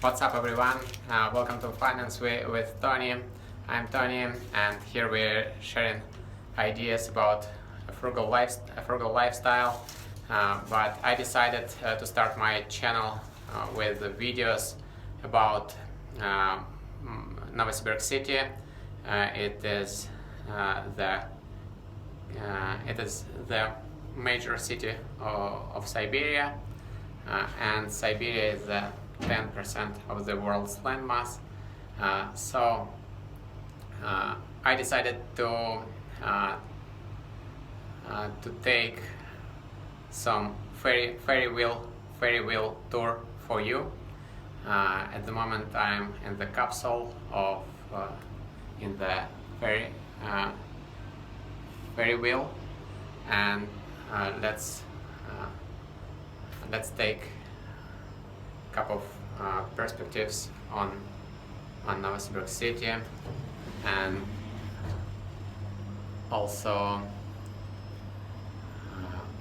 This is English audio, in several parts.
What's up, everyone? Welcome to Finance with Tony. I'm Tony, and here we're sharing ideas about a frugal lifestyle. But I decided to start my channel with videos about Novosibirsk City. It is the major city of Siberia, and Siberia is 10% of the world's landmass. So I decided to take some ferry wheel tour for you. At the moment, I'm in the capsule of in the ferry wheel, and let's take a couple of perspectives on Novosibirsk City, and also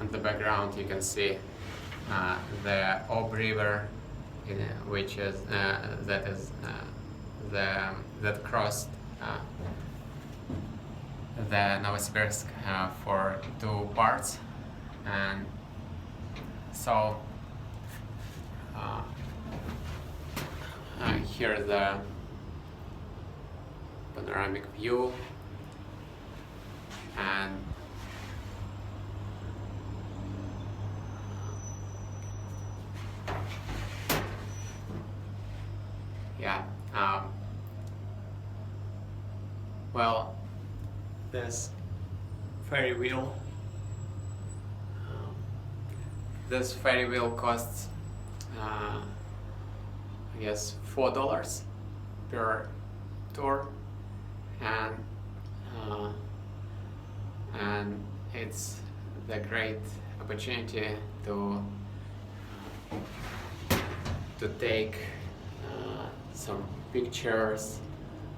in the background you can see the Ob River, which is that crossed the Novosibirsk for two parts. And so here the panoramic view, and yeah, well, this ferry wheel costs I guess $4 per tour, and it's the great opportunity to take some pictures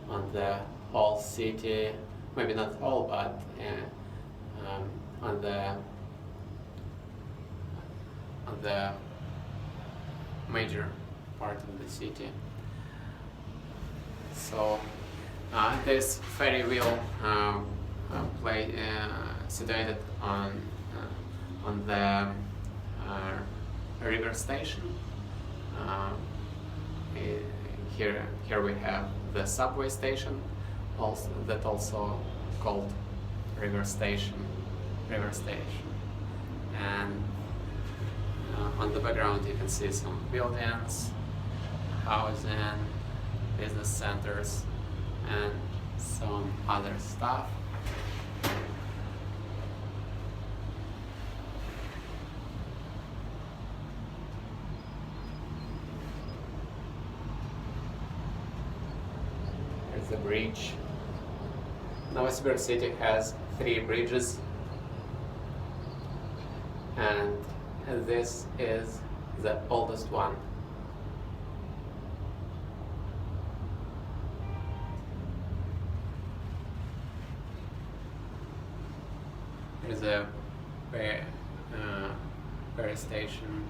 on the whole city, maybe not all, but on the major part of the city. So this ferry wheel situated on the river station. Here we have the subway station, also called river station, and on the background you can see some buildings, housing, business centers, and some other stuff. There's the bridge. Novosibirsk City has 3 bridges, and this is the oldest one. There's a ferry station.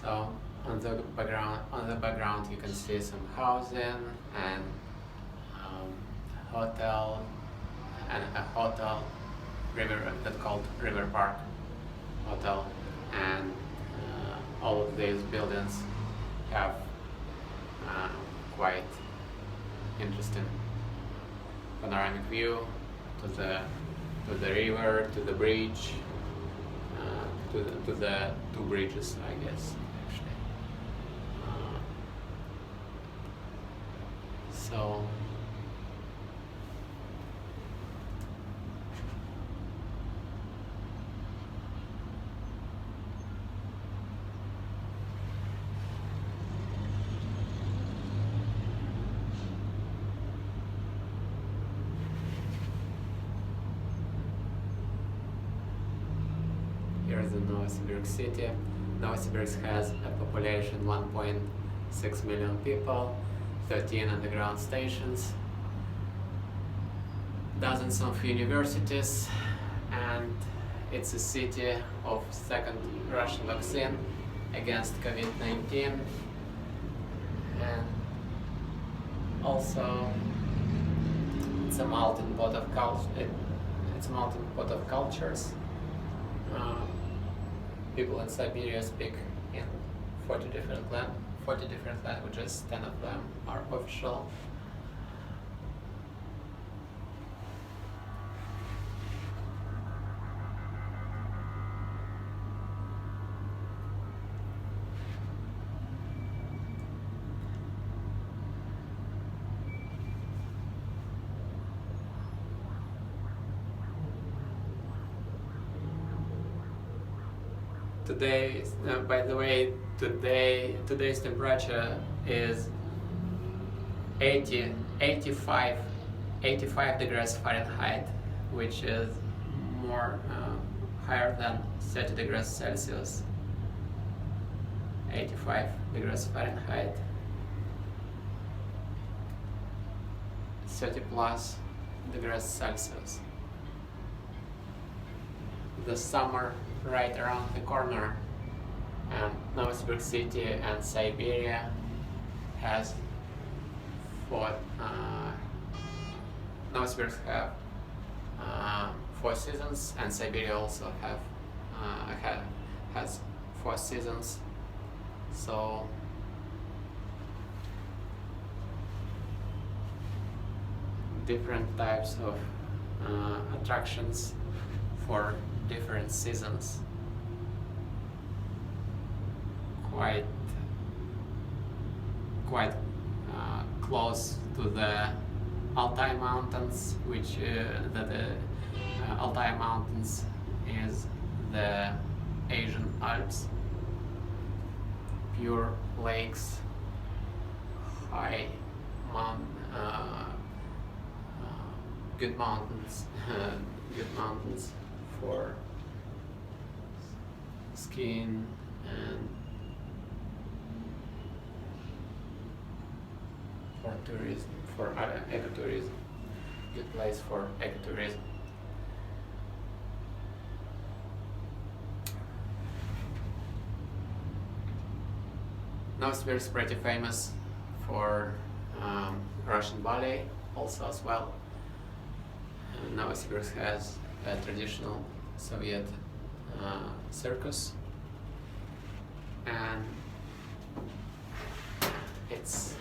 So on the background you can see some housing and hotel, and a hotel that's called River Park Hotel, and all of these buildings have quite interesting panoramic view to the river, to the bridge, to the 2 bridges, I guess, actually. So here's the Novosibirsk City. Novosibirsk has a population 1.6 million people, 13 underground stations, dozens of universities, and it's a city of second Russian vaccine against COVID-19, and also it's a melting pot of culture. It's a melting pot of cultures. People in Siberia speak in 40 different languages. 10 of them are official. Today, by the way, today's temperature is 85 degrees Fahrenheit, which is more higher than 30 degrees Celsius. 85 degrees Fahrenheit, 30 plus degrees Celsius. The summer right around the corner, and Novosibirsk City and Siberia has Novosibirsk have 4 seasons, and Siberia also has 4 seasons. So different types of attractions for different seasons. Quite close to the Altai Mountains, which the Altai Mountains is the Asian Alps. Pure lakes, high good mountains, good mountains for skiing and for tourism, for ecotourism. Good place for ecotourism. Novosibirsk is pretty famous for Russian ballet also as well. Novosibirsk has a traditional Soviet circus, and it's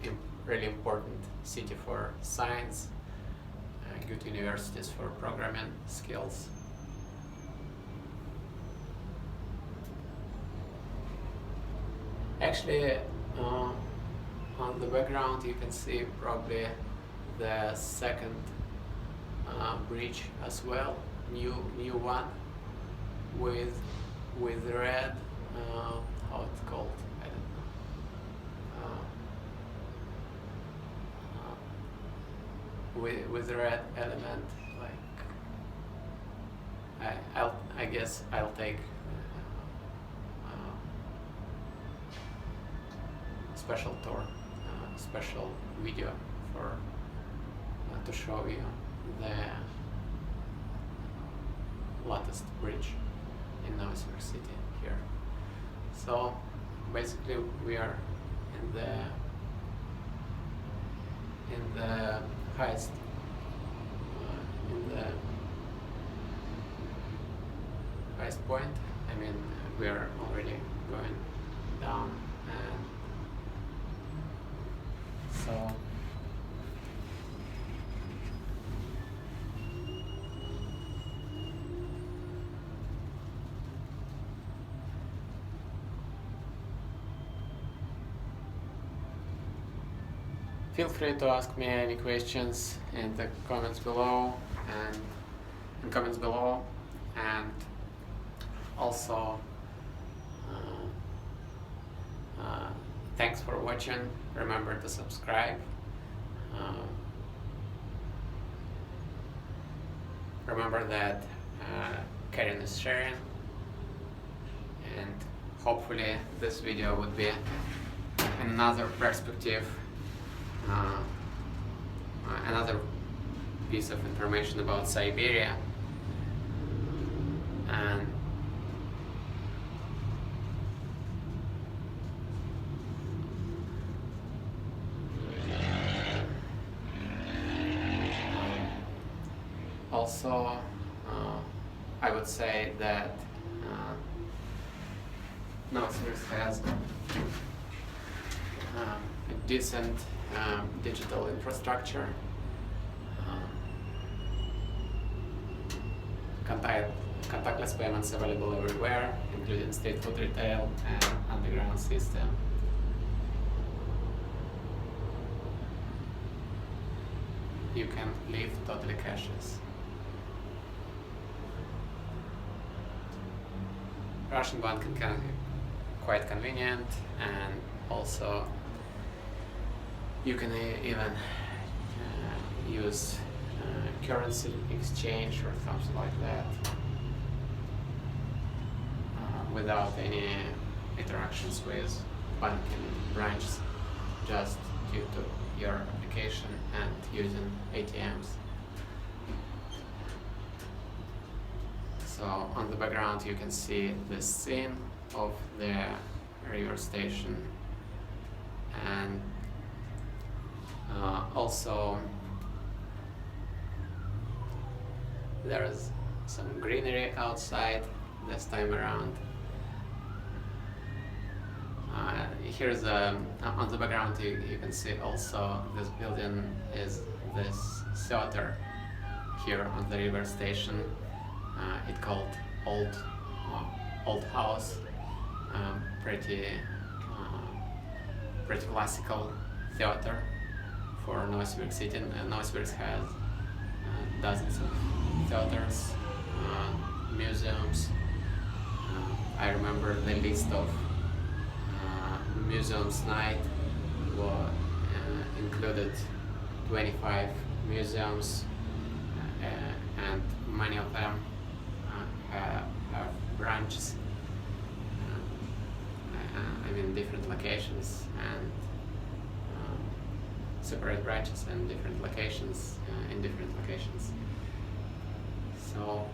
a really important city for science, good universities for programming skills. Actually, on the background you can see probably the second bridge as well, new one with red, how it's called, I don't know, with the red element. Like I guess I'll take special tour, special video for to show you the latest bridge in Novosibirsk City here. So basically we are in the highest point. I mean, we are already going down, and so feel free to ask me any questions in the comments below, and also thanks for watching. Remember to subscribe. Remember that caring is sharing. and hopefully this video would be another perspective, another piece of information about Siberia. And also I would say that Novosibirsk has a decent digital infrastructure. Contactless payments available everywhere, including street food retail and underground system. You can live totally cashless. Russian banking can be quite convenient, and also you can even use currency exchange or something like that without any interactions with banking branches, just due to your application and using ATMs. So on the background you can see the scene of the river station, and also there is some greenery outside this time around. Here's on the background you can see also this building is this theater here on the river station. It called Old House. Pretty classical theater for Novosibirsk City. Novosibirsk has dozens of theaters, museums. I remember the list of museums night included 25 museums, and many of them have branches, I mean different locations, and separate branches and different locations in different locations. So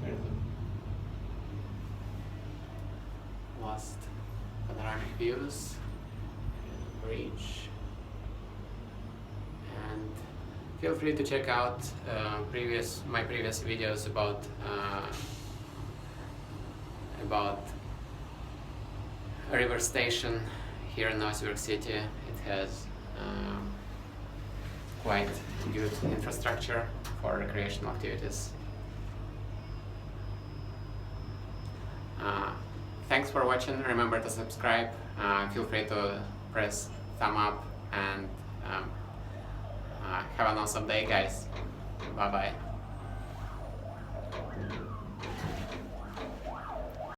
here's the last panoramic views, bridge, and feel free to check out my previous videos about a river station here in Novosibirsk City. It has quite good infrastructure for recreational activities. Thanks for watching. Remember to subscribe. Feel free to press thumb up, and have an awesome day, guys. Bye bye.